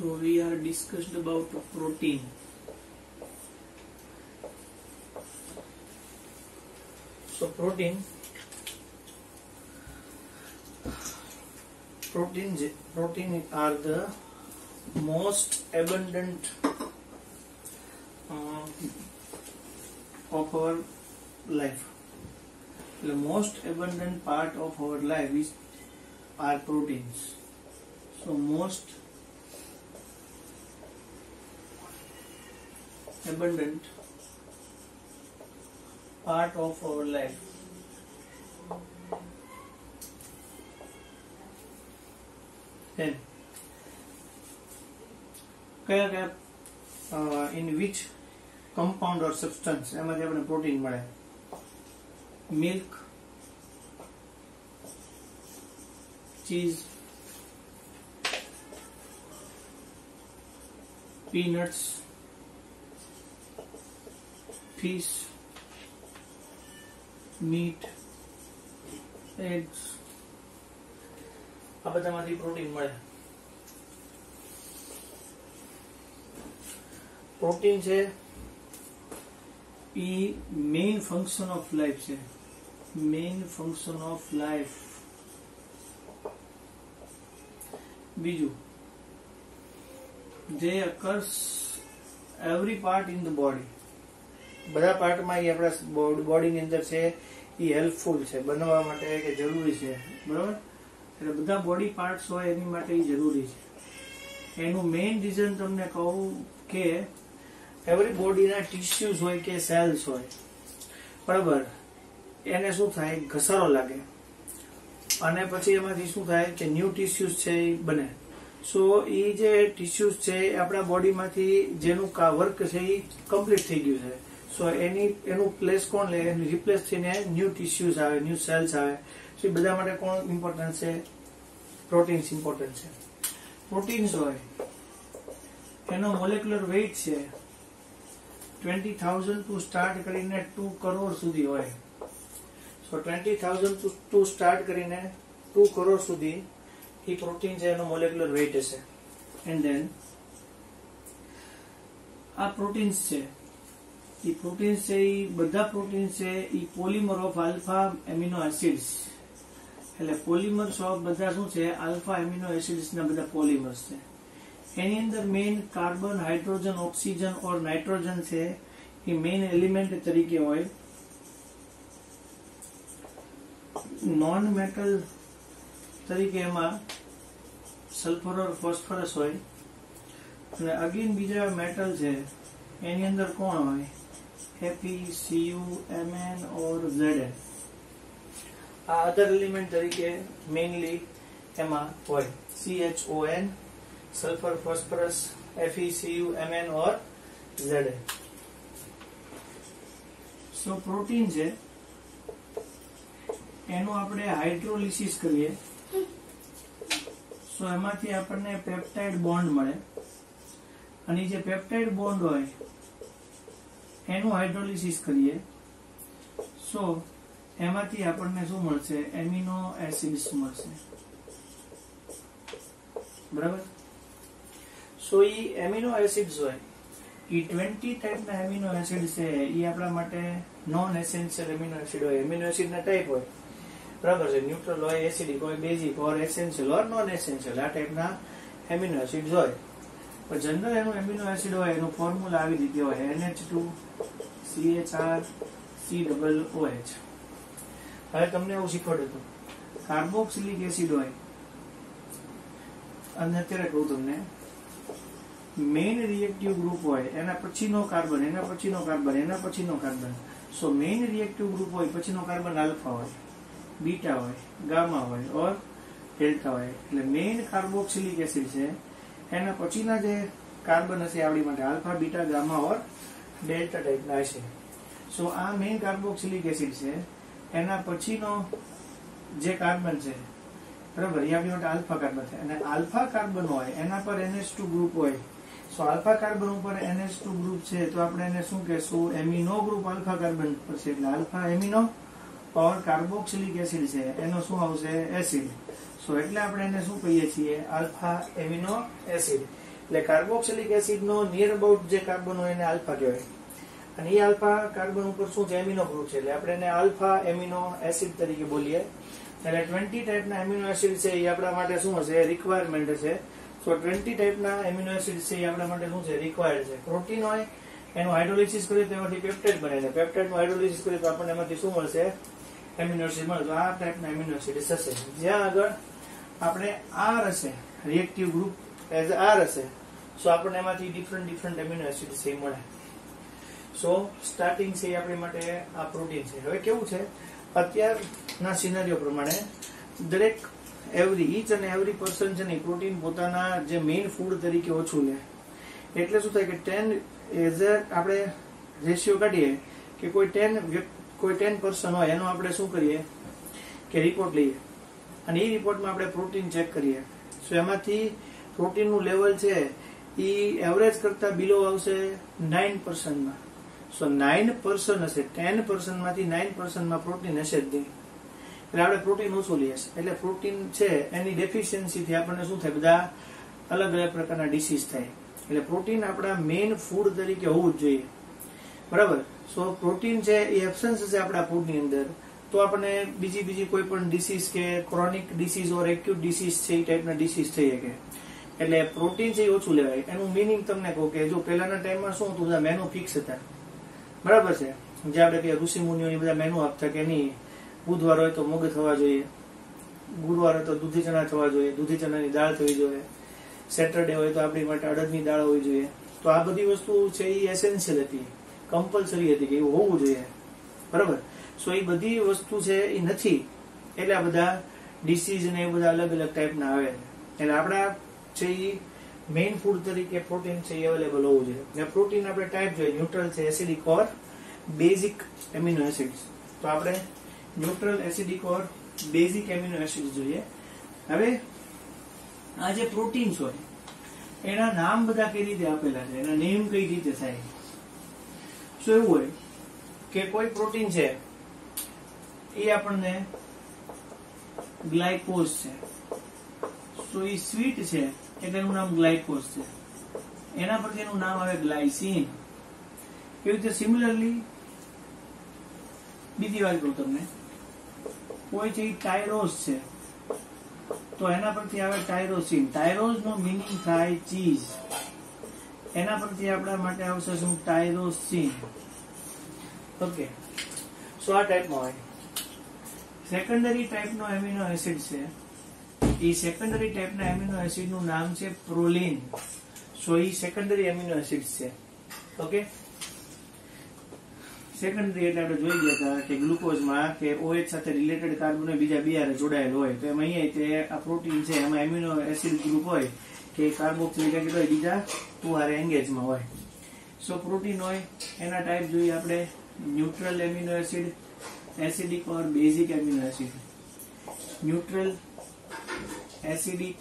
So we are discussed about protein. So protein are the most abundant of our life. The most abundant part of our life are proteins. So most abundant part of our life then in which compound or substance એમાંથી આપણે protein મળે? Milk, cheese, peanuts, fish, meat, eggs, આ બધામાંથી protein મળે. Protein છે એ main function of life છે. Main function of life. બીજું, જે occurs every part in the body. બધા પાર્ટમાં એ આપણા બોડીની અંદર છે એ હેલ્પફુલ છે બનવા માટે કે જરૂરી છે. બરાબર? એટલે બધા બોડી પાર્ટ્સ હોય એની માટે એ જરૂરી છે. એનું મેઇન રીઝન તમને કહું કે એવરી બોડીના ટિશ્યુઝ હોય કે સેલ્સ હોય, બરાબર, એને શું થાય, ઘસારો લાગે અને પછી એમાંથી શું થાય કે ન્યૂ ટિશ્યુઝ છે એ બને. સો એ જે ટિશ્યુઝ છે એ આપણા બોડીમાંથી જેનું વર્ક છે એ કમ્પ્લીટ થઈ ગયું છે. સો એનું પ્લેસ કોણ લે? એનું રિપ્લેસ થઈને ન્યૂ ટિશ્યુઝ આવે, ન્યૂ સેલ્સ આવે. સો એ બધા માટે કોણ ઇમ્પોર્ટન્ટ છે? પ્રોટીન્સ ઇમ્પોર્ટન્ટ છે. પ્રોટીન્સ હોય એનો મોલેક્યુલર વેઇટ છે 20,000 ટુ સ્ટાર્ટ કરીને 2 કરોડ સુધી હોય. સો 20,000 ટુ સ્ટાર્ટ કરીને 2 કરોડ સુધી એ પ્રોટીન છે એનો મોલેક્યુલર વેઇટ હશે. એન્ડ ધેન આ પ્રોટીન્સ છે એ બધા પ્રોટીન્સ છે એ polymer of alpha amino acids. એટલે પોલિમર્સ ઓફ બધા શું છે? આલ્ફા એમિનો એસિડ્સ ના બધા પોલિમર્સ છે. એની અંદર મેઇન કાર્બન, હાઇડ્રોજન, ઓક્સિજન ઓર નાઇટ્રોજન છે એ મેઇન એલિમેન્ટ તરીકે હોય. નોન મેટલ તરીકે એમાં સલ્ફર ઓર ફોસ્ફરસ હોય. અને અગેન બીજા મેટલ છે એની અંદર કોણ હોય? Fe, Cu, Mn ઓર Zn. આ અધર એલિમેન્ટ તરીકે મેઇનલી એમાં હોય CHON, sulphur, phosphorus, Fe, Cu, Mn ઓર Zn. સો પ્રોટીન છે એનું આપણે હાઇડ્રોલિસિસ કરીએ. સો એમાંથી આપણને પેપ્ટાઇડ બોન્ડ મળે અને જે પેપ્ટાઇડ બોન્ડ હોય એનું હાઇડ્રોલિસિસ કરીએ. સો એમાંથી આપણને શું મળશે? એમિનો એસિડ્સ મળશે. બરાબર? સો એ એમિનો એસિડ્સ હોય એ 20 ટાઈપના એમિનો એસિડ છે એ આપણા માટે નોન એસેન્શિયલ એમિનો એસિડ હોય. એમિનો એસિડ ના ટાઈપ હોય, બરાબર છે, ન્યુટ્રલ હોય, એસિડિક હોય, બેઝિક ઓર એસેન્શિયલ ઓર નોન એસેન્શિયલ, આ ટાઈપના એમિનો એસિડ્સ હોય. પણ જનરલ એનું એમિનો એસિડ હોય એનું ફોર્મ્યુલા આવી રીતે હોય NH2CHR COOH. હવે તમને એવું શીખવાડ્યું હતું કાર્બોક્સિલિક એસિડ હોય અને અત્યારે કહું તમને મેઇન રિએક્ટિવ ગ્રુપ હોય એના પછીનો કાર્બન, એના પછીનો કાર્બન, એના પછીનો કાર્બન. સો મેઇન રિએક્ટિવ ગ્રુપ હોય પછીનો કાર્બન આલ્ફા હોય, બીટા હોય, ગામા હોય ઓર ડેલ્ટા હોય. એટલે મેઇન કાર્બોક્સિલિક એસિડ છે એના પછીના જે કાર્બન હશે આપણી માટે આલ્ફા, બીટા, ગામા ઓર ડેલ્ટા ટાઈપના હશે. સો આ મેઇન કાર્બોક્સિલિક એસિડ છે એના પછીનો જે કાર્બન છે, બરાબર, એ આપણી માટે આલ્ફા કાર્બન છે. અને આલ્ફા કાર્બન હોય એના પર NH2 ગ્રુપ હોય. સો આલ્ફા કાર્બન ઉપર NH2 ગ્રુપ છે તો આપણે એને શું કહેશું? એમિનો ગ્રુપ આલ્ફા કાર્બન પર છે એટલે આલ્ફા એમિનો ઓર કાર્બોક્સિલિક એસિડ છે એનો શું આવશે? એસિડ. સો એટલે આપણે એને શું કહીએ છીએ? Alpha amino acid. એટલે કાર્બોક્સિલિક એસિડ નો નિયર અબાઉટ જે કાર્બન હોય એને આલ્ફા કહેવાય. અને એ આલ્ફા કાર્બન ઉપર શું છે? એમિનો ગ્રુપ છે, એટલે આપણે એને આલ્ફા એમિનો એસિડ તરીકે બોલીએ. એટલે 20 ટાઈપના એમિનો એસિડ છે એ આપણા માટે શું હશે? રિક્વાયરમેન્ટ છે. તો 20 ટાઈપના એમિનો એસિડ છે એ આપણા માટે શું છે? રિક્વાયર્ડ છે. પ્રોટીન હોય એનું હાઇડ્રોલિસિસ કરીએ તો એમાંથી પેપ્ટાઇડ બને છે. પેપ્ટાઇડનું હાઇડ્રોલિસિસ કરીએ તો આપણને એમાંથી શું મળશે? એમિનો એસિડ મળે. તો આ ટાઈપના એમિનો એસિડ હશે. જ્યાં આગળ આપણે આર હશે, રિએક્ટિવ ગ્રુપ એઝ આર હશે, સો આપણને એમાંથી ડિફરન્ટ એમિનો એસિડ છે એ મળે. સો સ્ટાર્ટિંગ છે એ આપણી માટે આ પ્રોટીન છે. હવે કેવું છે? અત્યારના સિનારીઓ પ્રમાણે દરેક ઈચ અને એવરી પર્સન છે ને પ્રોટીન પોતાના જે મેઇન ફૂડ તરીકે ઓછું લે. એટલે શું થાય કે 10 એઝ આપણે રેશિયો કાઢીએ કે કોઈ 10 પર્સન હોય એનો આપણે શું કરીએ કે રિપોર્ટ લઈએ અને એ રિપોર્ટમાં આપણે પ્રોટીન ચેક કરીએ. સો એમાંથી પ્રોટીનનું લેવલ છે એ એવરેજ કરતા બિલો આવશે 9%માં. સો 9% હશે, 10% માંથી 9%માં પ્રોટીન હશે જ નહીં. એટલે આપણે પ્રોટીન ઓછું લઈએ. એટલે પ્રોટીન છે એની ડેફિશિયન્સીથી આપણને શું થાય? બધા અલગ અલગ પ્રકારના ડિસીઝ થાય. એટલે પ્રોટીન આપણા મેઇન ફૂડ તરીકે હોવું જ જોઈએ, બરાબર. સો પ્રોટીન છે એ એબ્સન્સ હશે આપણા ફૂડની અંદર તો આપણને બીજી કોઈ પણ ડિસીઝ કે ક્રોનિક ડિસીઝ ઓર એક્યુટ ડિસીઝ છે એ ટાઈપના ડિસીઝ થઈ શકે. એટલે પ્રોટીન છે એ ઓછું લેવાય. એનું મિનિંગ તમને કહું કે જો પહેલાના ટાઈમમાં શું હતું? બધા મેનુ ફિક્સ હતા, બરાબર છે. જે આપણે કહીએ ઋષિ મુનિઓની બધા મેનુ આપતા કે નહીં, બુધવાર હોય તો મગ થવા જોઈએ, ગુરુવાર હોય તો દૂધી ચણા થવા જોઈએ, દૂધી ચણાની દાળ થવી જોઈએ, સેટરડે હોય તો આપણી માટે અડદની દાળ હોવી જોઈએ. તો આ બધી વસ્તુ છે એ એસેન્શિયલ હતી, કમ્પલસરી હતી કે એવું હોવું જોઈએ, બરાબર. સો એ બધી વસ્તુ છે એ નથી. એટલે આ બધા ડિસીઝ ને એ બધા અલગ અલગ ટાઈપના આવે. એટલે આપણા છે એ મેઇન ફૂડ તરીકે પ્રોટીન છે એ અવેલેબલ હોવું જોઈએ. ને પ્રોટીન આપણે ટાઈપ જોઈએ, ન્યુટ્રલ છે, acidic or basic amino acids. તો આપણે neutral, acidic or basic amino acid જોઈએ. હવે આ જે પ્રોટીન્સ હોય એના નામ બધા કઈ રીતે આપેલા છે, એના નેમ કઈ રીતે થાય? શું એવું હોય કે કોઈ પ્રોટીન છે એ આપણને ગ્લાયકોઝ છે, તો એ સ્વીટ છે એટલે એનું નામ ગ્લાયકોઝ છે. એના પરથી એનું નામ આવે ગ્લાયસીન. એવી રીતે સિમિલરલી બીજી વાત કહું તમને, કોઈ છે ટાયરોસ છે તો એના પરથી આવે ટાયરોસિન. ટાયરોસ નો મિનિંગ થાય ચીઝ. એના પરથી આપણા માટે આવશે શું? ટાયરોસિન. ઓકે. સો આ ટાઈપમાં હોય. સેકન્ડરી ટાઈપનો એમિનો એસિડ છે. એ સેકન્ડરી ટાઈપના એમિનો એસિડ નું નામ છે પ્રોલિન. સો એ સેકન્ડરી એમિનો એસિડ છે. ઓકે. સેકન્ડરી એટલે આપણે જોઈ ગયા હતા કે ગ્લુકોઝમાં કે OH સાથે રિલેટેડ કાર્બન બીજા બે હારે જોડાયેલ હોય. તો એમાં અહીંયા આ પ્રોટીન છે એમાં એમિનો એસિડ ગ્રુપ હોય કે કાર્બોક્સિલિક એસિડ હોય, બીજા ટુ હારે એંગેજમાં હોય. સો પ્રોટીન હોય એના ટાઈપ જોઈએ આપણે, neutral amino acid, acidic or basic amino acid. Neutral, acidic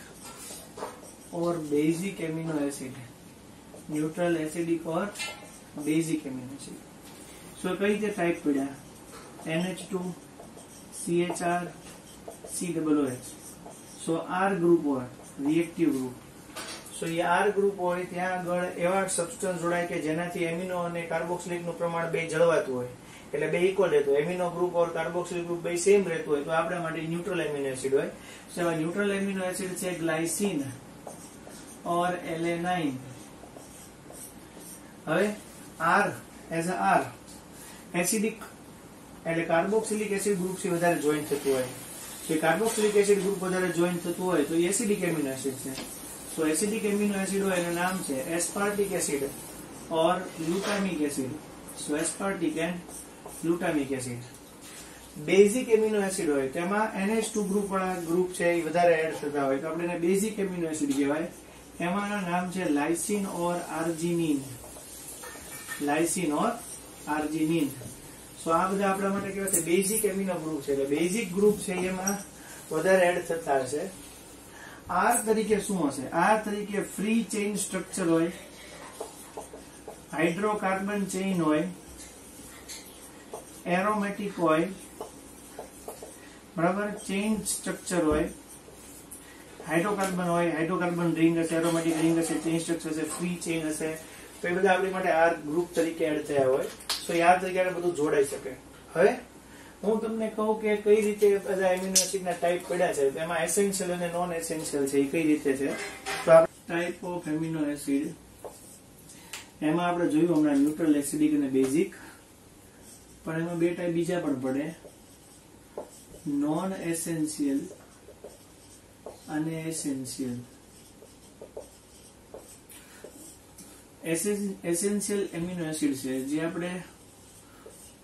और basic amino acid, neutral, acidic और बेसिक एमिनो एसिड. सो कई રીતે ટાઈપ પડ્યા? NH2, CHR, COOH. So R group હોય, રિએક્ટિવ ગ્રુપ. સો એ R ગ્રુપ હોય ત્યાં આગળ એવા સબસ્ટન્સ જોડાય કે જેનાથી એમિનો અને કાર્બોક્સિલિક નું પ્રમાણ બે જળવાતું હોય, એટલે બે ઇક્વલ રહેતું હોય. એમિનો ગ્રુપ ઓર કાર્બોક્સિલિક ગ્રુપ બે સેમ રહેતું હોય તો આપણા માટે ન્યુટ્રલ એમિનો એસિડ હોય. સો ન્યુટ્રલ એમિનો એસિડ છે ગ્લાયસીન और एलेनाइन. હવે R as a R acidic એટલે કાર્બોક્સિલિક એસિડ ગ્રુપ થી વધારે જોઈન્ટ થતું હોય. જે કાર્બોક્સિલિક એસિડ ગ્રુપ વધારે જોઈન્ટ થતું હોય તો એસિડિક એમિનો એસિડ છે. તો એસિડિક એમિનો એસિડ હોય એનું નામ છે aspartic acid or glutamic acid. So aspartic and glutamic acid. Basic amino acid હોય તેમાં NH2 ગ્રુપ વાળા ગ્રુપ છે એ વધારે એડ થતા હોય તો આપણે એને બેઝિક એમિનો એસિડ કહેવાય. એમાંના નામ છે લાઇસિન ઓર આર્જિનિન. લાઇસિન ઓર આર્જિનિન. સો આ બધા આપણા માટે કેવા છે? બેઝિક એમિનો ગ્રુપ છે. એટલે બેઝિક ગ્રુપ છે એમાં વધારે એડ થતા હશે. R તરીકે શું હશે? R તરીકે ફ્રી ચેઇન સ્ટ્રક્ચર હોય, હાઇડ્રોકાર્બન ચેઇન હોય, એરોમેટિક હોય, બરાબર, ચેઇન સ્ટ્રક્ચર હોય, હાઇડ્રોકાર્બન હોય, હાઇડ્રોકાર્બન રિંગ હશે, એરોમેટિક રિંગ હશે, ચેઇન સ્ટ્રક્ચર હશે, ફ્રી ચેઇન હશે, તો એ બધા આપણી માટે આર ગ્રુપ તરીકે એડ થયા હોય, તો એ આર તરીકે બધું જોડાઈ શકે. હવે હું તમને કહું કે કઈ રીતે બધા એમિનો એસિડના ટાઈપ પડ્યા છે, તેમાં એસેન્શિયલ અને નોન એસેન્શિયલ છે, એ કઈ રીતે છે. તો ટાઈપ ઓફ એમિનો એસિડ, એમાં આપણે જોયું હમણાં ન્યુટ્રલ, એસિડિક અને બેઝિક, પણ એમાં બે ટાઈપ બીજા પણ પડે, નોન એસેન્શિયલ અને એસેન્શિયલ. એસેન્શિયલ એમિનો એસિડ છે જે આપણે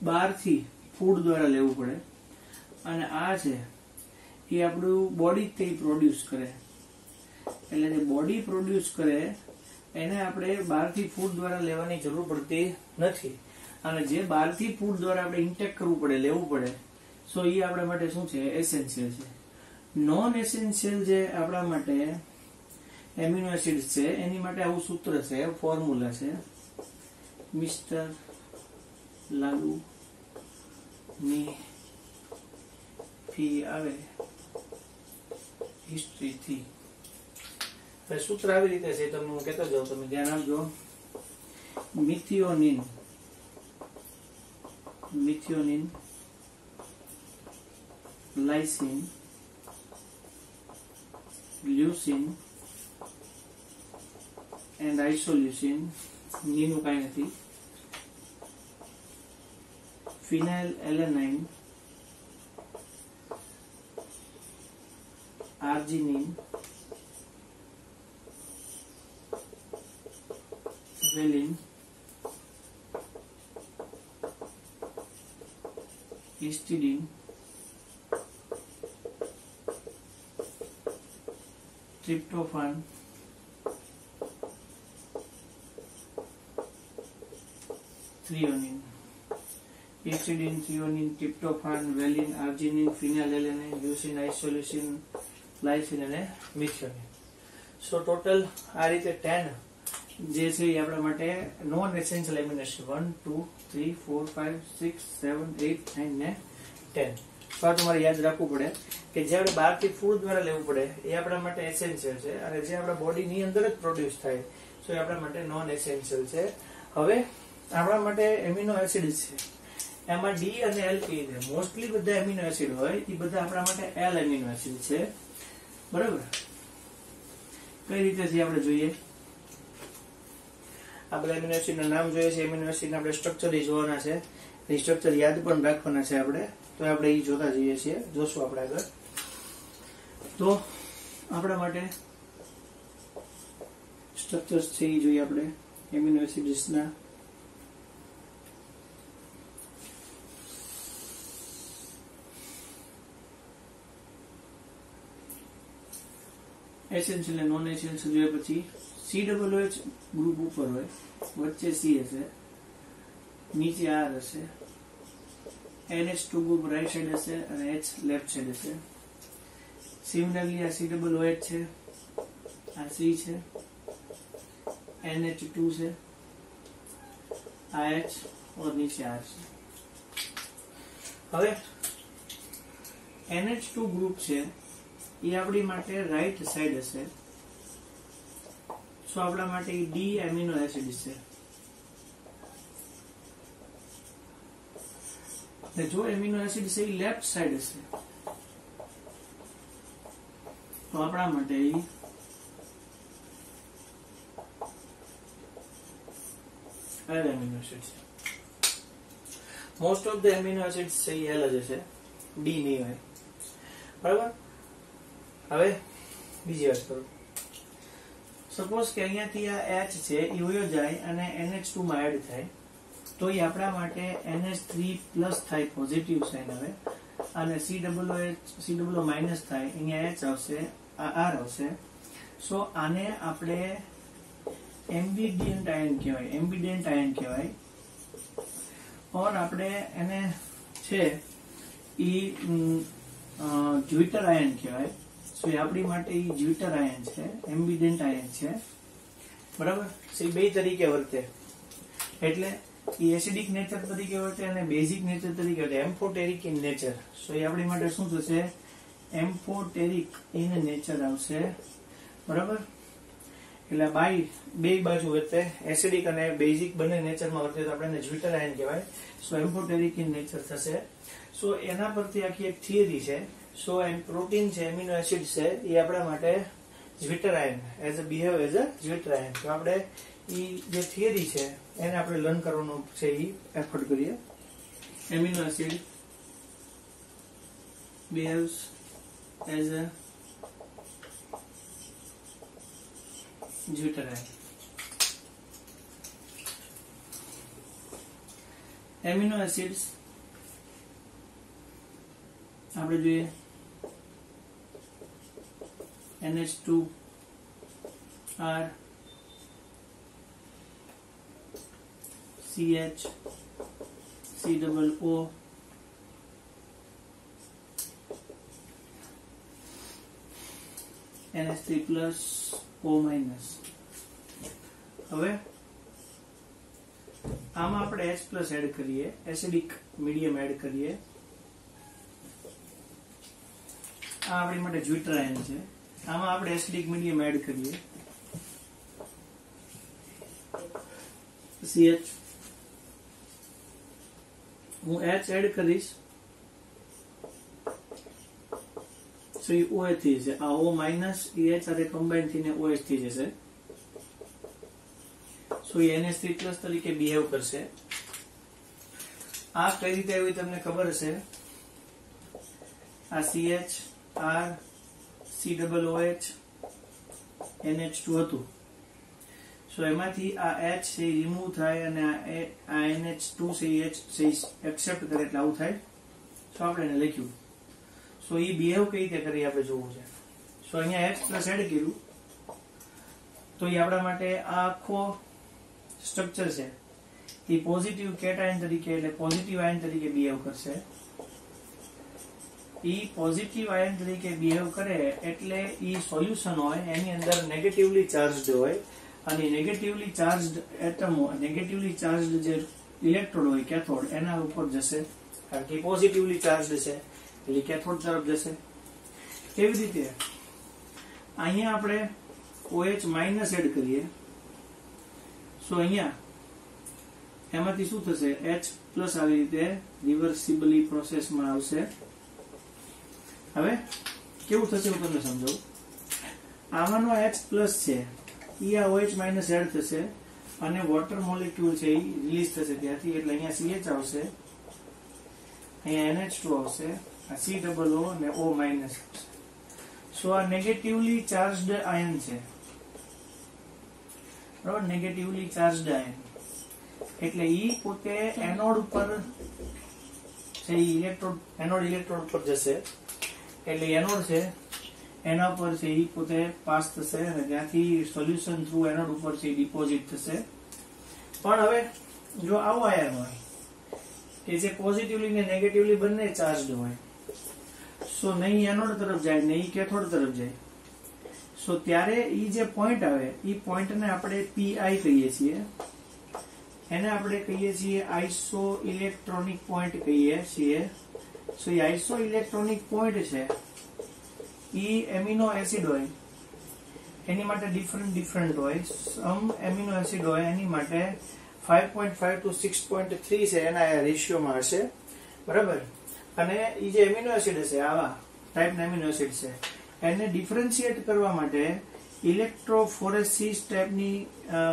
બહારથી ફૂડ દ્વારા લેવું પડે, અને આ છે એ આપણું બોડી તે પ્રોડ્યુસ કરે. એટલે જે બોડી પ્રોડ્યુસ કરે એને આપણે બહારથી ફૂડ દ્વારા લેવાની જરૂર પડતી નથી, અને જે બહારથી ફૂડ દ્વારા આપણે ઇન્ટેક કરવું પડે, લેવું પડે, સો એ આપણા માટે શું છે, એસેન્શિયલ છે. નોન એસેન્શિયલ જે આપણા માટે એમિનો એસિડ છે એની માટે આવું સૂત્ર છે, ફોર્મ્યુલા છે, મિસ્ટર લાલુ ની ફી આવે હિસ્ટ્રીથી. સૂત્ર આવી રીતે છે, તમને હું કહેતો જાઉં, તમે ધ્યાન આપજો. મિથિયોનિન, લાઇસિન, લ્યુસિન એન્ડ આઇસોલ્યુસિન, નીનું કાંઈ નથી, ફિનાઇલ એલેનાઇન, આર્જિનિન, વેલિન, હિસ્ટિડીન, ટ્રિપ્ટોફાન, થ્રીઓનિન. હિસ્ટિડીન, થ્રીઓનિન, ટ્રિપ્ટોફાન, વેલિન, આર્જિનિન, ફિનાઇલેલેનાઇન, લ્યુસિન, આઇસોલ્યુસિન, લાઇસિન અને મિથિયોનિન. સો ટોટલ આ રીતે 10 જે છે એ આપણા માટે નોન એસેન્શિયલ એમિનો એસિડ 1 2 3 4 5 6 7 8 9 ને 10. તો આ તમારે યાદ રાખવું પડે કે જે આપણે બહારથી ફૂડ દ્વારા લેવું પડે એ આપણા માટે એસેન્શિયલ છે, અને જે આપણા બોડીની અંદર જ પ્રોડ્યુસ થાય તો એ આપણા માટે નોન એસેન્શિયલ છે. હવે આપણા માટે એમિનો એસિડ છે એમાં ડી અને એલ કહી દે. મોસ્ટલી બધા એમિનો એસિડ હોય એ બધા આપણા માટે એલ એમિનો એસિડ છે, બરાબર. કઈ રીતે છે આપણે જોઈએ. આ બધા એમિનો એસિડના નામ જોઈએ છે, એમિનો એસિડના આપણે સ્ટ્રક્ચર જોવાના છે, એ સ્ટ્રક્ચર યાદ પણ રાખવાના છે આપણે, તો આપણે એ જોતા જઈએ છીએ, જોશું આપણે આગળ. તો આપણા માટે સ્ટ્રક્ચર્સ છે એ જોઈએ આપણે એમિનો એસિડ્સના. એસેન્શિયલ અને નોન એસેન્શિયલ જોઈએ પછી COOH ગ્રુપ ઉપર હોય, વચ્ચે સી હશે, નીચે આર હશે, NH2 ગ્રુપ રાઈટ સાઈડ હશે અને H લેફ્ટ સાઈડ હશે. સિમિલરલી આ COOH છે, આ સી છે, NH2 છે, આ H और નીચે આર છે. હવે NH2 ગ્રુપ છે એ આપણી માટે રાઈટ સાઈડ હશે, સો આપણા માટે ડી એમિનો એસિડ છે. જો એમિનો એસિડ છે એ લેફ્ટ સાઈડ હશે તો આપણા માટે એલ એમિનો એસિડ છે. Most of the amino acid છે એ એલ જ હશે, ડી નહીં હોય, બરાબર. હવે બીજી વાત કરું. સપોઝ કે અહીંયાથી આ H છે એ વયો જાય અને NH2 માં એડ થાય તો એ આપણા માટે NH3 પ્લસ થાય, પોઝિટિવ સાઇન આવે, અને COO માઇનસ થાય, અહીંયા H આવશે, આ R આવશે. સો આને આપણે એમ્બિડેન્ટ આયન કહેવાય, ઓર આપણે એને છે એ જ્યુટર આયન કહેવાય. સો એ આપણી માટે જ્યુટર આયન છે, એમ્બિડેન્ટ આયન છે, બરાબર. સો એ બે તરીકે વર્તે, એટલે એ એસિડિક નેચર તરીકે વર્તે અને બેઝિક નેચર તરીકે વર્તે, એમ્ફોટેરિક ઇન નેચર. સો એ આપણી માટે શું થશે, એમ્ફોટેરિક ઇન નેચર આવશે, બરાબર. એટલે બે બાજુ વચ્ચે એસિડિક અને બેઝિક બંને નેચરમાં વર્તે તો આપણે જ્વિટર આયન કહેવાય. સો એમ્ફોટેરિક ઇન નેચર થશે. સો એના પરથી આખી એક થિયરી છે. સો પ્રોટીન છે, એમિનો એસિડ છે, એ આપણા માટે zwitterion behave as a zwitterion. તો આપણે એ જે થિયરી છે એને આપણે લર્ન કરવાનું છે, એ એફર્ટ કરીએ. Amino acid behaves as a zwitterion. Amino acids આપણે જોઈએ NH2R CH COO NH3+ O-. હવે આમાં આપણે H+ એડ કરીએ, એસિડિક મીડિયમ એડ કરીએ. આ આપણી માટે જ્વિટર આયન છે. આમાં આપણે એસિડિક મીડિયમ એડ કરીએ, CH. હું H એડ કરીશ, સો એ OH થઈ જશે. આ O- એ H સાથે કમ્બાઈન થઈને OH થઈ જશે. સો એ NH3+ તરીકે બિહેવ કરશે. આ કઈ રીતે આવી તમને ખબર હશે. આ CH R COOH NH2 હતું. સો એમાંથી આ H છે રિમૂવ થાય અને આ NH2 છે H છે એક્સેપ્ટ કરે એટલે આવું થાય. સો આપણે એને લખ્યું. સો એ બિહેવ કઈ રીતે કરી આપણે જોવું છે. સો અહીંયા H+ એડ કર્યું તો એ આપણા માટે આ આખો સ્ટ્રક્ચર છે એ પોઝિટિવ કેટાયન તરીકે એટલે પોઝિટિવ આયન તરીકે બિહેવ કરશે. ઈ પોઝિટિવ આયન તરીકે બિહેવ કરે એટલે ઈ સોલ્યુશન હોય એની અંદર નેગેટિવલી ચાર્જડ હોય અને નેગેટિવલી ચાર્જડ એટમો, નેગેટિવલી ચાર્જડ જે ઇલેક્ટ્રોડ હોય કેથોડ એના ઉપર જશે, કારણ કે પોઝિટિવલી ચાર્જડ છે એટલે કેથોડ તરફ જશે. એવી રીતે અહીંયા આપણે OH- એડ કરીએ. સો અહીંયા એમાંથી શું થશે, H+ આવી રીતે રિવર્સિબલી પ્રોસેસમાં આવશે. હવે કેવું થશે હું તમને સમજાવું. આમાંનો H+ છે એ આ OH- એડ થશે અને વોટર મોલેક્યુલ છે એ રિલીઝ થશે ત્યાંથી, એટલે અહીંયા CH આવશે, અહીંયા NH2 આવશે, આ COO અને O- આવશે. સો આ નેગેટિવલી ચાર્જડ આયન છે, બરાબર. નેગેટિવલી ચાર્જડ આયન એટલે ઈ પોતે એનોડ ઉપર છે, એનોડ ઇલેક્ટ્રોડ ઉપર જશે એટલે એનોડ છે એના ઉપર છે ઈ પોતે પાસ થશે અને ત્યાંથી સોલ્યુશન થ્રુ એનોડ ઉપર છે ડિપોઝિટ થશે. પણ હવે જો આવો આયન હોય કે જે પોઝિટિવલી ને નેગેટિવલી બંને ચાર્જડ હોય, સો નહીં એનોડ તરફ જાય નહીં કેથોડ તરફ જાય, સો ત્યારે ઈ જે પોઈન્ટ આવે ઈ પોઈન્ટને આપણે PI કહીએ છીએ. એને આપણે કહીએ છીએ આઇસો ઇલેક્ટ્રોનિક પોઈન્ટ કહીએ છીએ. સો એ આઇસો ઇલેક્ટ્રોનિક પોઈન્ટ છે ઈ એમિનો એસિડ હોય એની માટે ડિફરન્ટ હોય. સમ એમિનો એસિડ હોય એની માટે 5.5 to 6.3 છે એના રેશિયોમાં હશે, બરાબર. અને ઈ જે એમિનો એસિડ હશે આવા ટાઈપના એમિનો એસિડ છે એને ડિફરન્શિએટ કરવા માટે ઇલેક્ટ્રોફોરેસિસ ટાઈપની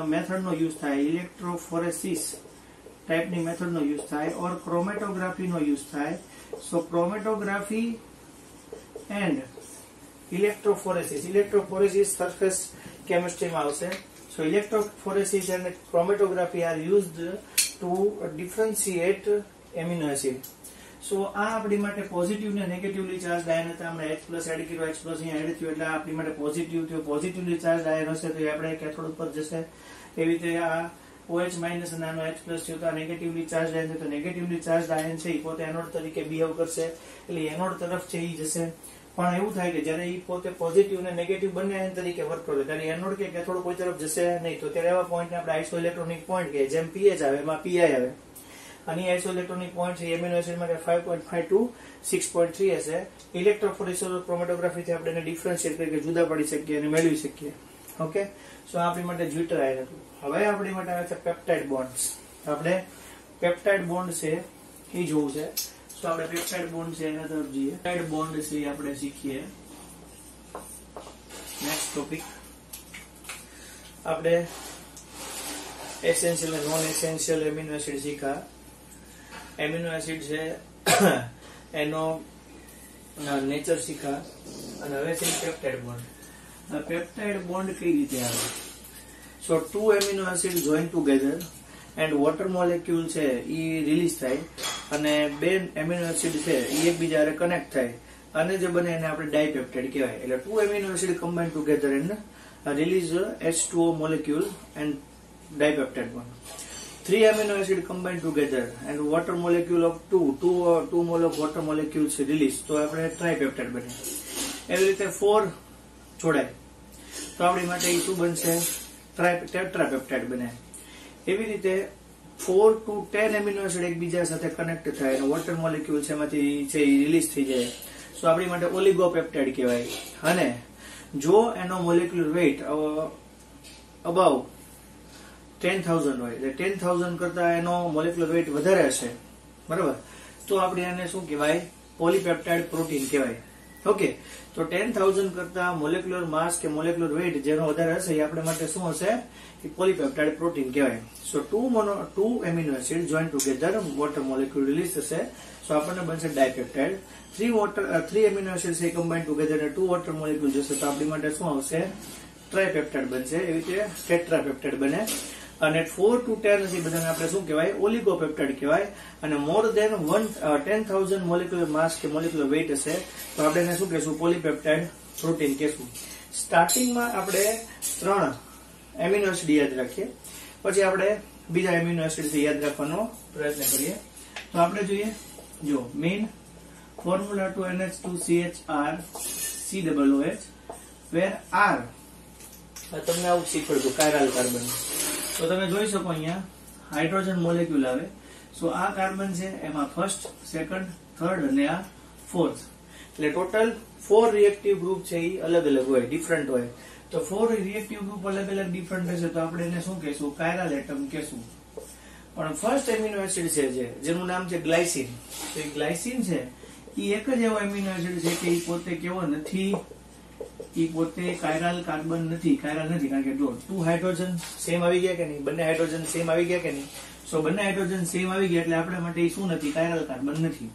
મેથડનો યુઝ થાય. ઇલેક્ટ્રોફોરેસિસ ટાઈપની મેથડનો યુઝ થાય ઓર ક્રોમેટોગ્રાફીનો યુઝ થાય. So chromatography and electrophoresis surface કેમિસ્ટ્રીમાં આવશે. So electrophoresis and chromatography are used to differentiate amino acid. So આ આપણી માટે પોઝિટિવ ને નેગેટિવલી ચાર્જ આયન હતા. આપણે H+ એડ કર્યો, H+ અહીંયા એડ થયો એટલે આપણી માટે પોઝિટિવ થયો. પોઝિટિવલી ચાર્જ આયન હશે તો એ આપણે કેથોડ ઉપર જશે. એવી રીતે આ OH- અને આનો H+ થયો તો આ નેગેટિવલી ચાર્જ આયન છે તો નેગેટિવલી ચાર્જ આયન છે એ પોતે એનોડ તરીકે બિહેવ કરશે એટલે એનોડ તરફ છે એ જશે. પણ એવું થાય કે જ્યારે એ પોતે પોઝિટિવ અને નેગેટિવ બંને આયન તરીકે વર્ક કરે ત્યારે એનોડ કે કેથોડ કોઈ તરફ જશે નહીં. તો ત્યારે એવા પોઈન્ટને આપણે આઇસો ઇલેક્ટ્રોનિક પોઈન્ટ કે જેમ PH આવે એમાં PI આવે આની આઇસોઇલેક્ટ્રોનિક પોઈન્ટ છે એમિનો એસિડ માટે 5.5 to 6.3 હશે. ઇલેક્ટ્રોફોરેસિસ ક્રોમેટોગ્રાફીથી આપણે એને ડિફરન્શિએટ કરીને જુદા પાડી શકીએ અને મેળવી શકીએ. ઓકે, સો આપણી માટે જ્યુટર આયન હતું. હવે આપણી માટે આવે છે પેપ્ટાઇડ બોન્ડ્સ. આપણે પેપ્ટાઇડ બોન્ડ છે એ જોવું છે. તો આપણે પેપ્ટાઇડ બોન્ડ છે એના તરફ જઈએ. પેપ્ટાઇડ બોન્ડ છે આપણે શીખીએ. નેક્સ્ટ ટોપિક આપણે એસેન્શિયલ અને નોન એસેન્શિયલ એમિનો એસિડ શીખા. એમિનો એસિડ છે એનો નેચર શીખા. અને હવે છે પેપ્ટાઇડ બોન્ડ. પેપ્ટાઇડ બોન્ડ કઈ રીતે આવે? સો 2 amino acid join together and water molecule છે એ રિલીઝ થાય અને 2 એમિનો એસિડ છે એ એકબીજા હારે કનેક્ટ થાય અને જે બને એને આપણે ડાયપેપ્ટાઇડ કહેવાય. એટલે 2 amino acid combine together and release H2O molecule and dipeptide bond. 3 amino acid combine together and water molecule of 2 mole of water molecules release તો આપણે ટ્રાયપેપ્ટાઇડ બને. એવી રીતે 4 જોડાય તો આપણી માટે એ શું બનશે? ટેટ્રાપેપ્ટાઇડ બને. એવી રીતે 4 to 10 એમિનો એસિડ એકબીજા સાથે કનેક્ટ થાય અને વોટર મોલેક્યુલ છે એમાંથી છે રિલીઝ થઈ જાય તો આપણી માટે ઓલિગોપેપ્ટાઇડ કહેવાય. અને જો એનો મોલેક્યુલર વેઇટ અબાઉ 10,000 હોય એટલે 10,000 કરતા એનો મોલેક્યુલર વેઇટ વધારે હશે, બરાબર, તો આપણે આને શું કહેવાય? પોલીપેપ્ટાઇડ પ્રોટીન કહેવાય. ઓકે, તો 10,000 કરતા મોલેક્યુલર માસ કે મોલેક્યુલર વેઇટ જેનો વધારે હશે એ આપણે માટે શું હશે? એ પોલીપેપ્ટાઇડ પ્રોટીન કહેવાય. સો 2 amino acid join together water molecule release થશે તો આપણને બનશે ડાયપેપ્ટાઇડ. 3 એમિનો એસિડ છે કમ્બાઇન ટુગેધર અને 2 વોટર મોલેક્યુલ જશે તો આપણી માટે શું આવશે? ટ્રાયપેપ્ટાઇડ બનશે. એવી રીતે ટેટ્રાપેપ્ટાઇડ બને. અને 4 to 10 હશે બધાને આપણે શું કહેવાય? ઓલિગોપેપ્ટાઇડ કહેવાય. અને મોર દેન 10,000 મોલેક્યુલર માસ કે મોલેક્યુલર વેઇટ હશે તો આપણે એને શું કહેશું? પોલીપેપ્ટાઇડ પ્રોટીન કહેશું. સ્ટાર્ટિંગમાં આપણે 3 એમિનો એસિડ યાદ રાખીએ, પછી આપણે બીજા એમિનો એસિડ યાદ રાખવાનો પ્રયત્ન કરીએ. તો આપણે જોઈએ, જો main formula to NH2CHR COOH where R તમને આવું શીખવાડતું કાયરલ કાર્બન. તો તમે જોઈ શકો અહીંયા હાઇડ્રોજન મોલેક્યુલ આવે. સો આ કાર્બન છે એમાં ફર્સ્ટ, સેકન્ડ, થર્ડ અને આ ફોર્થ. એટલે ટોટલ 4 રિએક્ટિવ ગ્રુપ છે એ અલગ અલગ હોય, ડિફરન્ટ હોય. તો 4 રિએક્ટિવ ગ્રુપ અલગ અલગ ડિફરન્ટ હશે તો આપણે એને શું કહેશું? કાયરલ એટમ કહેશું. પણ ફર્સ્ટ એમિનો એસિડ છે જેનું નામ છે ગ્લાયસિન. તો એ ગ્લાયસિન છે એ એક જ એવો એમિનો એસિડ છે કે એ પોતે કેવો નથી? એ પોતે કાયરલ કાર્બન નથી, કાયરલ નથી. કારણ કે જો 2 હાઇડ્રોજન સેમ આવી ગયા કે નહીં? બંને હાઇડ્રોજન સેમ આવી ગયા કે નહીં? સો બંને હાઇડ્રોજન સેમ આવી ગયા એટલે આપણા માટે એ શું નથી? કાયરલ કાર્બન નથી.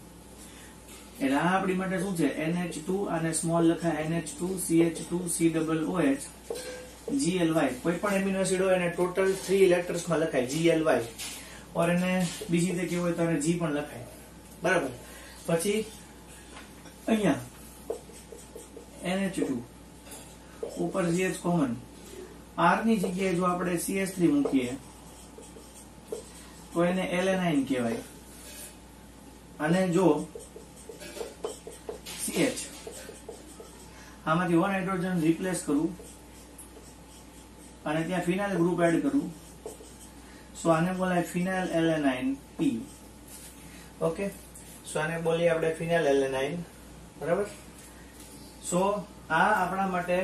એટલે આ આપણી માટે શું છે? NH2 આને સ્મોલ લખાય NH2CH2COOH GLY. કોઈ પણ એમિનો એસિડ હોય એને ટોટલ 3 લેટર્સ માં લખાય GLY. ઓર એને બીજી રીતે કેવું હોય તો એને G પણ લખાય, બરાબર. પછી અહીંયા NH2 ઉપર CH કોમન. R ની જગ્યાએ જો આપણે CH3 મૂકીએ તો એને એલેનાઇન કહેવાય. અને જો CH આમાંથી 1 હાઇડ્રોજન રિપ્લેસ કરું અને ત્યાં ફિનાઇલ ગ્રુપ એડ કરું સો આને બોલાય ફિનાઇલ એલેનાઇન P. ઓકે, સો આને બોલીએ આપણે ફિનાઇલ એલેનાઇન, બરાબર. સો આ આપણા માટે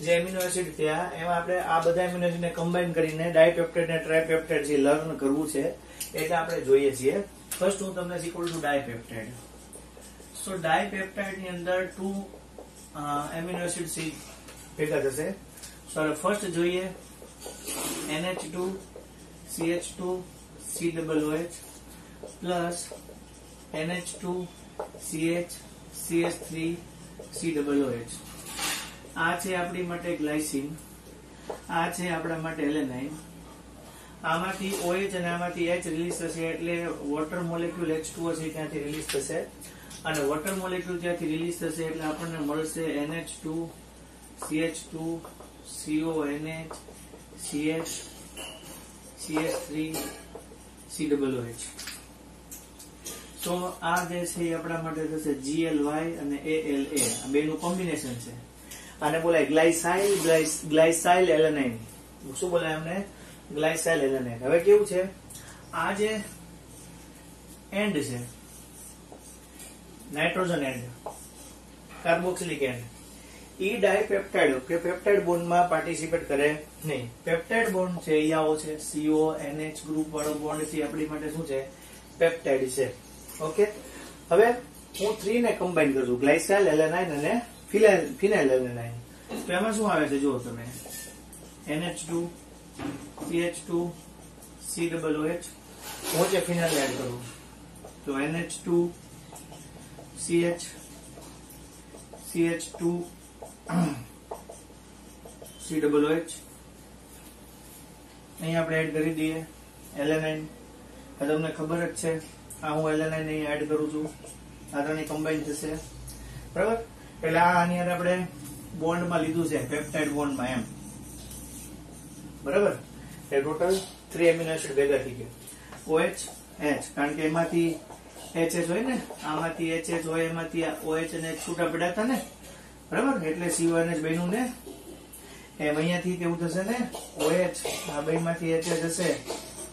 જે એમિનો એસિડ થયા એમાં આપણે આ બધા એમિનો એસિડ ને કમ્બાઈન કરીને ડાયપેપ્ટાઇડ અને ટ્રાયપેપ્ટાઇડ જે લર્ન કરવું છે એટલે આપણે જોઈએ છીએ. ફર્સ્ટ હું તમને શીખવાડું છું ડાયપેપ્ટાઇડ. સો ડાયપેપ્ટાઇડ ની અંદર 2 એમિનો એસિડ ભેગા થશે. સો ફર્સ્ટ જોઈએ NH2 CH2 COOH plus NH2 CH CH3 COOH. આ છે આપણી માટે ગ્લાયસિન, આ છે આપણા માટે એલેનાઇન. આમાંથી OH અને આમાંથી H રિલીઝ થશે એટલે વોટર મોલેક્યુલ H2O છે ત્યાંથી રિલીઝ થશે અને વોટર મોલેક્યુલ ત્યાંથી રિલીઝ થશે એટલે આપણને મળશે NH2 CH2 CONH CH CH3 COOH. તો આ જે છે એ આપણા માટે થશે GLY અને ALA. આ બેનું કોમ્બિનેશન છે. આને બોલાય ગ્લાયસાઇલ એલેનાઇન. શું બોલાય અમને? ગ્લાયસાઇલ એલેનાઇન. હવે કેવું છે? આ જે એન્ડ છે નાઇટ્રોજન એન્ડ, કાર્બોક્સિલિક એન્ડ, ઈ ડાયપેપ્ટાઇડ કે પેપ્ટાઇડ બોન્ડ માં પાર્ટિસિપેટ કરે નહીં. પેપ્ટાઇડ બોન્ડ છે એ આવો છે, CO NH ગ્રુપ વાળો બોન્ડ છે, આપણી માટે શું છે? પેપ્ટાઇડ છે. ઓકે, હવે હું 3 ને કમ્બાઈન કરું છું, ગ્લાયસાઇલ એલેનાઇન અને ફિનાઇલ એલેનાઇન. તો એમાં શું આવે છે જુઓ તમે, NH2 CH2 COOH. હું જે ફિનાઇલ એડ કરું તો NH2 CH CH2 COOH. અહીં આપણે એડ કરી દઈએ એલેનાઇન. તમને ખબર જ છે આ હું એલેનાઇન અહીં એડ કરું છું, આ ત્રણે કમ્બાઈન થશે. બરાબર, એટલે આની અંદર આપણે બોન્ડમાં લીધું છે, પેપ્ટાઇડ બોન્ડમાં એમ. બરાબર, એ ટોટલ 3 એમિનો એસિડ ભેગા થઈ ગયા. OH H, કારણ કે એમાંથી HH હોય ને, આમાંથી HH હોય, એમાંથી OH અને H છૂટા પડ્યા હતા ને. બરાબર, એટલે CONH બન્યું ને. એમ અહીંયાથી કેવું થશે ને, OH આ બેમાંથી HH હશે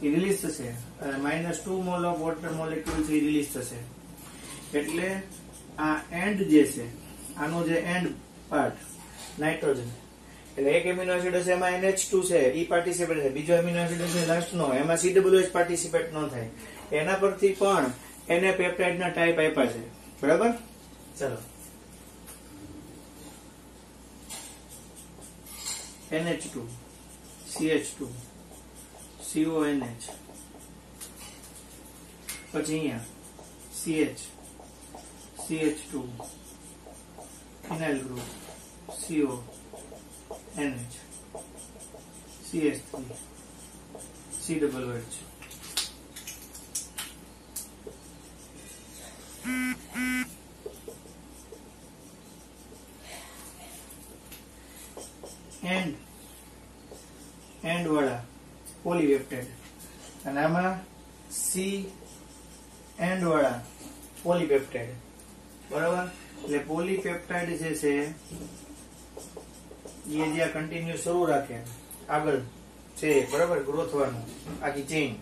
એ રિલીઝ થશે, અને -2 મોલ ઓફ વોટર મોલેક્યુલ છે રિલીઝ થશે. એટલે આ એન્ડ જે છે, આનો જે એન્ડ પાર્ટ નાઇટ્રોજન, એટલે એક એમિનો એસિડ હશે એમાં NH2 છે ઈ પાર્ટિસિપેટ છે, બીજો એમિનો એસિડ હશે લાસ્ટ નો એમાં COOH પાર્ટિસિપેટ ન થાય. એના પરથી પણ એને પેપ્ટાઇડ ના ટાઈપ આપ્યા છે. બરાબર, ચલો NH2 CH2 CONH, પછી અહીંયા CH CH2 phenyl group CO NH CH3 COOH. And વાળા પોલીપેપ્ટાઇડ, અને આમાં C એન્ડ વાળા પોલીપેપ્ટાઇડ. બરાબર, એટલે પોલીપેપ્ટાઇડ જે છે એ જે કન્ટિન્યુ શરૂ રાખે આગળ છે, બરાબર, ગ્રોથ વાનું આખી chain.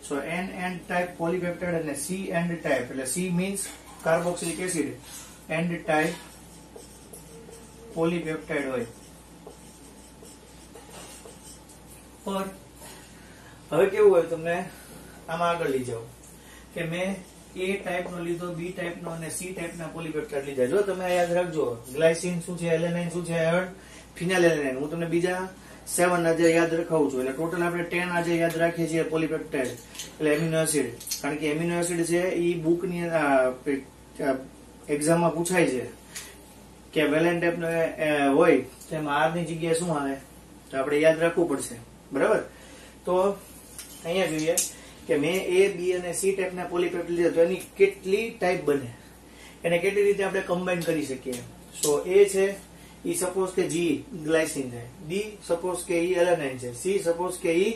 So N and type polypeptide અને C એન્ડ ટાઈપ, એટલે C means carboxylic acid, and type polypeptide હોય. પર હવે કેવું હોય, તમને આમાં આગળ લઈ જાઓ કે મેં A ટાઈપ નો લીધો, B ટાઈપ નો અને C ટાઈપ ના પોલીપેપ્ટાઇડ લીધા. જો તમે યાદ રાખજો, ગ્લાયસિન શું છે, એલેનાઇન શું છે, ફિનાઇલ એલેનાઇન. હું તમને બીજા 7 આજે યાદ રખાવું છું, એટલે ટોટલ આપણે 10 આજે યાદ રાખીએ છીએ પોલીપેપ્ટાઇડ, એટલે એમિનો એસિડ. કારણ કે એમિનો એસિડ છે એ બુક ની એક્ઝામમાં પૂછાય છે કે વેલેન્ટ ટાઈપ નો હોય તેમાં R ની જગ્યાએ શું આવે, તો આપણે યાદ રાખવું પડશે. બરાબર, તો અહીંયા જોઈએ કે મેં A, B અને C ટાઈપના પોલીપેપ્ટાઇડ લીધા, તો એની કેટલી ટાઈપ બને, એને કેટલી રીતે આપણે કમ્બાઈન કરી શકીએ. સો A છે ઈ સપોઝ કે G ગ્લાયસિન છે, D સપોઝ કે ઈ એલેનાઇન છે, C સપોઝ કે ઈ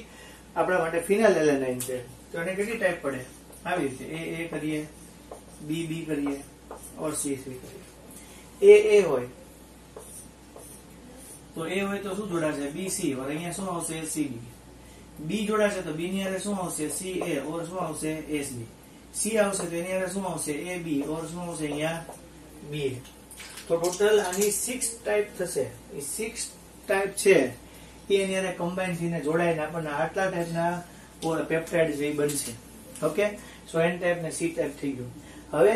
આપણા માટે ફિનાઇલ એલેનાઇન છે. તો એને કેટલી ટાઈપ પડે, આવી રીતે A કરીએ, B કરીએ, ઓર C કરીએ. A હોય તો A હોય તો શું જોડાશે, BC, और અહીંયા શું આવશે, CB. B જોડાશે તો B ની અંદર શું આવશે, CA, और શું આવશે, SB. C આવશે તો એની અંદર શું આવશે, AB, और શું આવશે અહીંયા BA. તો ટોટલ આની 6 ટાઈપ થશે. એ 6 ટાઈપ છે એ એની અંદર કમ્બાઈન થઈને જોડાઈને આપણને આટલા ટાઈપના પેપ્ટાઇડ જે બનશે. ઓકે, સો N ટાઈપ ને C ટાઈપ થઈ ગયું. હવે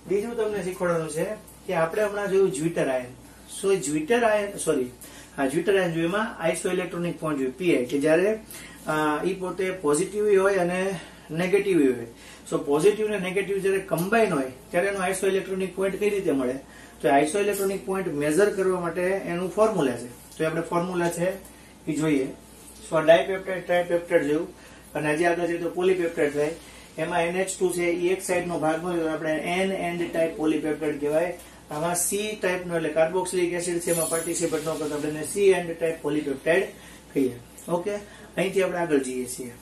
બીજું તમને શીખવાડવાનું છે કે આપણે હમણાં જોયું જ્વિટર આયન. સો જ્વિટર આયન, સોરી, હા જ્વિટર આયન જોયું, એમાં આઇસો ઇલેક્ટ્રોનિક પોઈન્ટ જોયું PI, કે જ્યારે ઈ પોતે પોઝિટિવ હોય અને નેગેટિવ હોય. સો પોઝિટિવ ને નેગેટિવ જ્યારે કમ્બાઈન હોય ત્યારે એનો આઇસો ઇલેક્ટ્રોનિક પોઈન્ટ કઈ રીતે મળે, તો આઇસો ઇલેક્ટ્રોનિક પોઈન્ટ મેઝર કરવા માટે એનું ફોર્મ્યુલા છે. તો આપણે ફોર્મ્યુલા છે એ જોઈએ. સો ડાયપેપ્ટાઇડ ટ્રાયપેપ્ટાઇડ જેવું, અને હજી આગળ જઈએ તો પોલીપેપ્ટાઇડ થાય. એમાં NH2 છે એ એક સાઈડ નો ભાગ હોય તો આપણે N એન્ડ ટાઈપ પોલીપેપ્ટાઇડ કહેવાય. આમાં C ટાઈપ નો એટલે કાર્બોક્સિલિક એસિડ છે એમાં પાર્ટિસિપેટ ન કરતા આપણે C એન્ડ ટાઈપ પોલીપેપ્ટાઇડ કહીએ. ઓકે, અહીંથી આપણે આગળ જઈએ છીએ.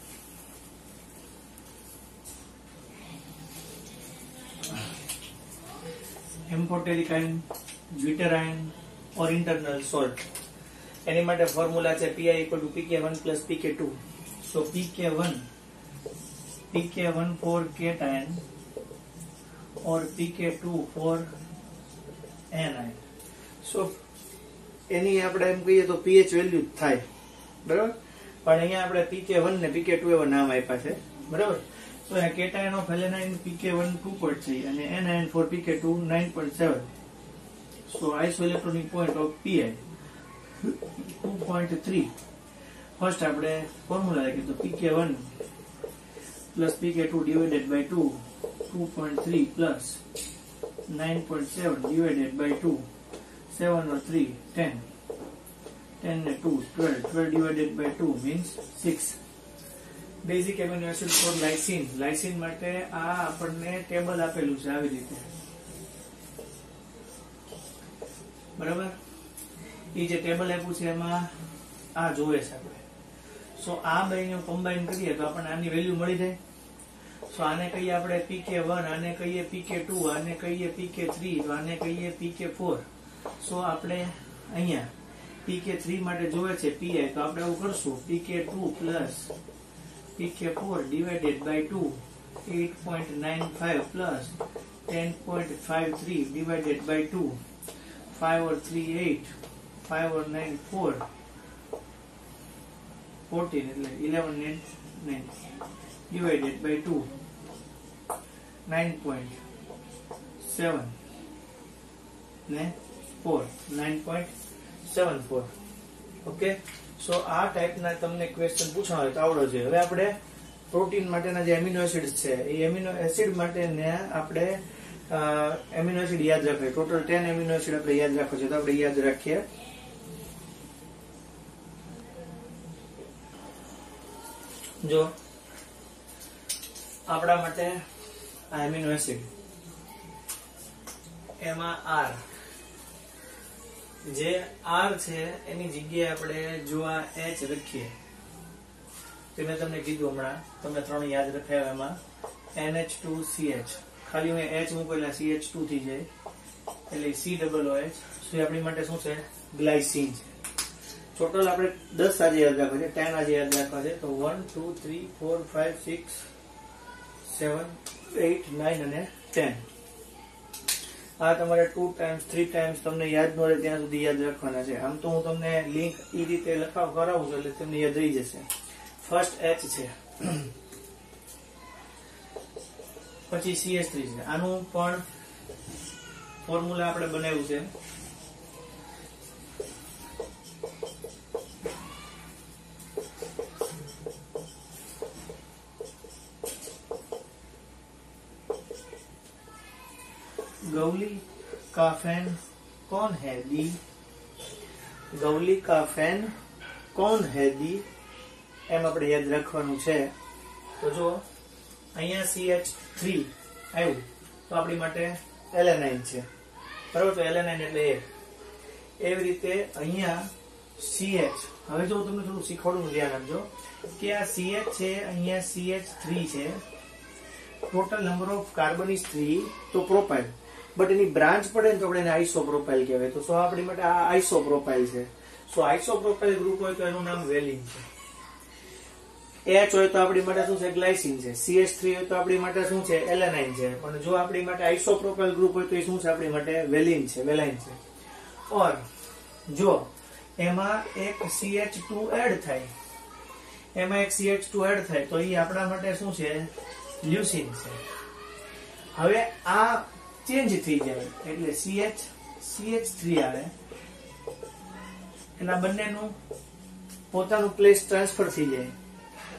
એમ્ફોટેરિક આયન, જ્વિટર આયન ઓર ઇન્ટરનલ સોલ્ટ. એની માટે ફોર્મ્યુલા છે PI = PK1 + PK2. So PK1 pK1 for cation or pK2 for anion. So એની આપણે એમ કહીએ તો pH વેલ્યુ થાય, બરાબર. પણ અહીંયા આપણે pK1 ને pK2 એવા નામ આપ્યા છે, બરાબર. તો અહીંયા કેટાયન ઓફ એલેનાઇન pK1 2.3 અને anion for pK2 9.7. So isoelectronic point of Pi 2.3. First આપણે ફોર્મ્યુલા લખીએ તો pK1 plus pK2 divided by 2, 2.3 plus 9.7 divided by 2, 7 or 3, 10. 10 and 2, 12. 12 divided by 2 means 6. Basic amino acid for lysine. Lysine માટે આ આપણને table આપેલું છે આવી રીતે, બરાબર. એ જે ટેબલ આપ્યું છે એમાં આ જોવે છે આપણે. સો આ બેને કમ્બાઈન કરીએ તો આપણને આની વેલ્યુ મળી જાય. સો આને કહીએ આપણે pK1, આને કહીએ pK2, આને કહીએ pK3, તો આને કહીએ pK4. સો આપણે અહીંયા pK3 માટે જોવે છે Pi, તો આપણે એવું કરશું pK2 plus pK4 divided by 2, 8.95 plus 10.53 divided by 2, 5 or 3, 8, 5 or 9, 4, 14 એટલે 11 and 9 divided by 2, 9.7 ને 4, 9.74. ઓકે. સો આ ટાઈપના તમને ક્વેશ્ચન પૂછવા હોય તો આવડો છે. હવે આપણે પ્રોટીન માટેના જે એમિનો એસિડ છે એ એમિનો એસિડ માટેને આપણે એમિનો એસિડ યાદ રાખીએ. ટોટલ 10 એમિનો એસિડ આપણે યાદ રાખો છે, તો આપણે યાદ રાખીએ. જો આપણા માટે આ એમિનો એસિડ એમાં R, જે R છે એની જગ્યાએ આપણે જો આ H રાખીએ તો મેં તમને કીધું હમણાં, તમે ત્રણ યાદ રાખ્યા એમાં NH2CH, ખાલી હું H મૂકો એટલે CH2 થઈ જાય એટલે COOH. શું આપણી માટે શું છે? ગ્લાયસીન છે. ટોટલ આપણે 10 આજે યાદ રાખવા છે, 10 આજે યાદ રાખવા છે. તો 1 2 3 4 5 6 7 8 9 અને 10. આ તમારે 2 times 3 times તમને યાદ ન રહે ત્યાં સુધી યાદ રાખવાના છે. આમ તો હું તમને લિંક એ રીતે કરાવું છું એટલે તમને યાદ રહી જશે. ફર્સ્ટ H છે, પછી CH3 છે. આનું પણ ફોર્મ્યુલા આપણે બનાવ્યું છે. गौली का फैन कौन है दी? गौली का फैन कौन है दी? એમ આપણે યાદ રાખવાનું છે. તો જો અહીંયા CH3 આવ્યું તો આપણી માટે એલેનાઇન છે, બરાબર. તો એલેનાઇન એટલે એવી રીતે અહીંયા CH. હવે જો તમને થોડું શીખવાડું ધ્યાન આપજો કે આ CH છે, અહીંયા CH3 છે. Total number of carbon is 3, તો પ્રોપાઇલ, બટ એની બ્રાન્ચ પડે ને તો આપણે એને આઇસોપ્રોપાઇલ કહેવાય. તો આપણી માટે આ આઇસોપ્રોપાઇલ છે. સો આઇસોપ્રોપાઇલ ગ્રુપ હોય તો એનું નામ વેલિન છે. H હોય તો આપણી માટે શું છે? ગ્લાયસીન છે. CH3 હોય તો આપણી માટે શું છે? એલેનાઇન છે. પણ જો આપણી માટે આઇસોપ્રોપાઇલ ગ્રુપ હોય તો એ શું છે? આપણી માટે વેલિન છે, વેલાઇન છે. ઓર જો એમાં એક CH2 એડ થાય, એમાં એક CH2 એડ થાય તો એ આપણા માટે શું છે? લ્યુસીન છે. હવે આ ચેન્જ થઈ જાય એટલે CH3 આવે, એના બંનેનું પોતાનું પ્લેસ ટ્રાન્સફર થઈ જાય.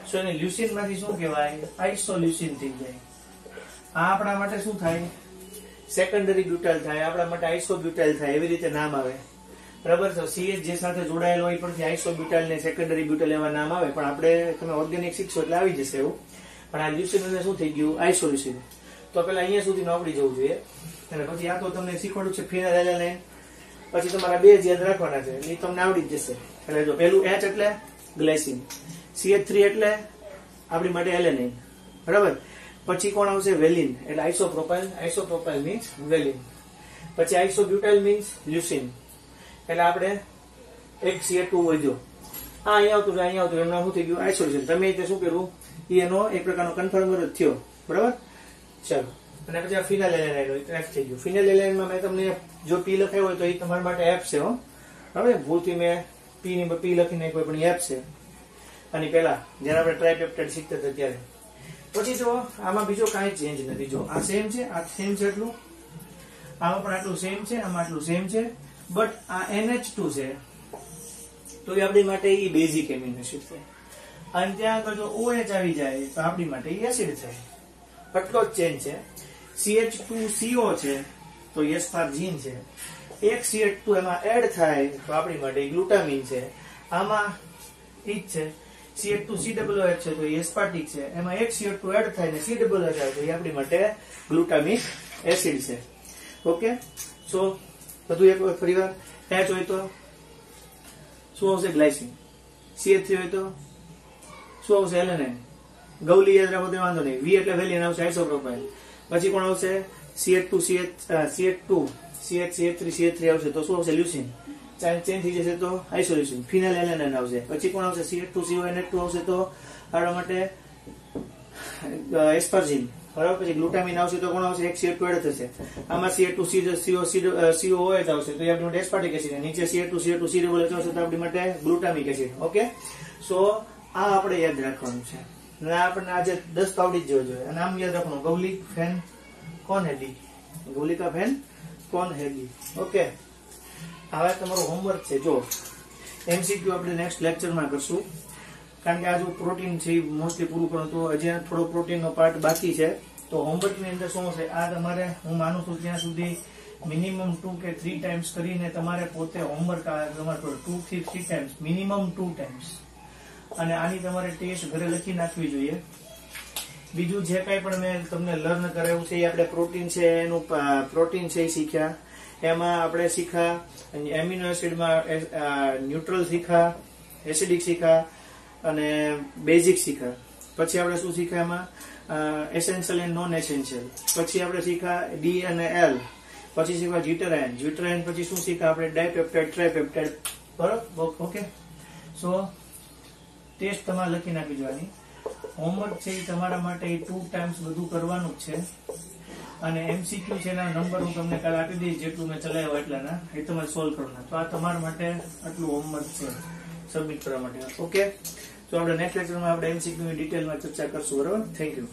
સો એને લ્યુસીન માંથી શું કહેવાય? આઇસોલ્યુસીન થઈ જાય. આ આપણા માટે શું થાય? સેકન્ડરી બ્યુટાઇલ થાય, આપણા માટે આઇસોબ્યુટાઇલ થાય. એવી રીતે નામ આવે, બરાબર. તો CH જે સાથે જોડાયેલો હોય પરથી આઇસોબ્યુટાઇલ ને સેકન્ડરી બ્યુટાઇલ એવા નામ આવે. પણ આપણે તમે ઓર્ગેનિક શીખશો એટલે આવી જશે એવું. પણ આ લ્યુસીન એટલે શું થઈ ગયું? આઇસોલ્યુસીન. તો પેલા અહીંયા સુધી આવડી જવું જોઈએ. અને પછી આ તો તમને શીખવાડું છે ફિનાઇલ એલેનાઇન. પછી તમારા બે જ યાદ રાખવાના છે, એ તમને આવડી જ જશે. એટલે જો પેલું H એટલે ગ્લાયસીન, CH3 એટલે આપણી માટે એલેનાઇન, બરાબર. પછી કોણ આવશે? વેલિન, એટલે આઇસોપ્રોપાઇલ. આઇસોપ્રોપાઇલ મીન્સ વેલિન. પછી આઇસોબ્યુટાઇલ મીન્સ લ્યુસીન, એટલે આપણે એક CH2 વધ્યો. અહીંયા આવતું અહીંયા આવતું એમના શું થઈ ગયું આઇસોલેશન. તમે તે શું કર્યું એ એનો એક પ્રકારનો કન્ફર્મર જ થયો. બરાબર, ચાલો. અને પછી આ ફિનાઇલ એલાનાઇડ એફ થઈ ગયું. ફિનાઇલ એલાનાઇડમાં મેં તમને જો પી લખાયું હોય તો એ તમારા માટે એફ છે. હવે ભૂલથી મેં પી લખી નાખ્યો પણ એફ છે. અને પેલા જયારે આપણે ટ્રાઇપેપ્ટાઇડ શીખતા હતા ત્યારે. પછી જો આમાં બીજો કાંઈ ચેન્જ નથી. જો આ સેમ છે, આ સેમ છે, એટલું આમાં પણ આટલું સેમ છે, આમાં આટલું સેમ છે. બટ આ NH2 છે તો એ આપણી માટે એ બેઝિક એમિનો એસિડ છે. અને ત્યાં આગળ જો OH આવી જાય તો આપણી માટે એ એસિડ થાય. આટલો જ ચેન્જ છે. CH2CO છે તો એસ્પાર્જિન છે. એક CH2 એમાં એડ થાય તો આપણી માટે ગ્લુટામિન છે. આમાં એ જ છે. CH2COOH છે તો એ એસ્પાર્ટિક છે. એમાં એક CH2 એડ થાય ને COOH આવે તો એ આપણી માટે ગ્લુટામિક એસિડ છે. ઓકે, સો બધું એક ફરીવાર. H હોય તો શું આવશે? ગ્લાયસિન. CH3 હોય તો શું આવશે? એલેનાઇન. ગૌલી યાદ રાખો તો વાંધો નહીં. V એટલે વેલિન આવશે આઇસોપ્રોપાઇલ. પછી કોણ આવશે? CH2 CH3 આવશે તો શું આવશે? લ્યુસિન. ચેન્જ થઈ જશે તો આઇસોલેશન. ફિનાઇલ એલેનાઇન આવશે. પછી કોણ આવશે? CH2CONH2 આવશે તો આપણા માટે એસ્પાર્જિન. બરાબર. પછી ગ્લુટામિન આવશે તો કોણ આવશે? એક CH2 એડ થશે. આમાં CH2COOH આવશે તો એ આપણી માટે એસ્પાર્ટિક એસિડ. નીચે CH2COOH આવશે તો આપણી માટે ગ્લુટામિક એસિડ. ઓકે, સો આ આપણે યાદ રાખવાનું છે. અને આપણને આજે 10 તો આવડી જ જવો જોઈએ. અને આમ યાદ રાખવાનું ગૌલિક ફેન કોણ હેડી. ગૌલિકા ફેન કોણ હેડી. ઓકે, હવે તમારું હોમવર્ક છે. જો MCQ આપણે નેક્સ્ટ લેક્ચરમાં કરશું. કારણ કે આ જો પ્રોટીન છે એ મોસ્ટલી પૂરું કરું તો હજી થોડો પ્રોટીનનો પાર્ટ બાકી છે. તો હોમવર્કની અંદર શું હશે? આ તમારે હું માનું છું ત્યાં સુધી મિનિમમ 2 કે 3 ટાઈમ્સ કરીને તમારે પોતે હોમવર્ક તમારે 2 થી 3 ટાઈમ્સ, મિનિમમ 2 ટાઈમ્સ. અને આની તમારે ટેસ્ટ ઘરે લખી નાખવી જોઈએ. બીજું જે કાંઈ પણ મેં તમને લર્ન કરાવ્યું છે એ આપણે પ્રોટીન છે એનું પ્રોટીન છે એ શીખ્યા. એમાં આપણે શીખ્યા એમિનો એસિડમાં ન્યુટ્રલ શીખ્યા, એસિડિક શીખ્યા અને બેઝિક શીખ્યા. પછી આપણે શું શીખ્યા એમાં? Essential and non essential. પછી આપણે શીખ્યા D અને L. પછી શીખ્યા જ્યુટેરાયન. જ્યુટેરાયન પછી શું શીખ્યા આપણે? ડાયપેપ્ટાઇડ, ટ્રાયપેપ્ટાઇડ. બરોબર, ઓકે. સો ટેસ્ટ તમારે લખી નાખી જોવાની. હોમવર્ક છે એ તમારા માટે 2 ટાઈમ્સ બધું કરવાનું જ છે. અને MCQ છે એના નંબર હું તમને કાલે આપી દઈશ, જેટલું મેં ચલાવ્યો એટલાના એ તમારે સોલ્વ કરવાના. તો આ તમારા માટે આટલું હોમવર્ક છે સબમિટ કરવા માટે. ઓકે, તો આપણે નેક્સ્ટ લેક્ચરમાં આપણે MCQ ની ડિટેલમાં ચર્ચા કરશું. બરાબર, થેન્ક યુ.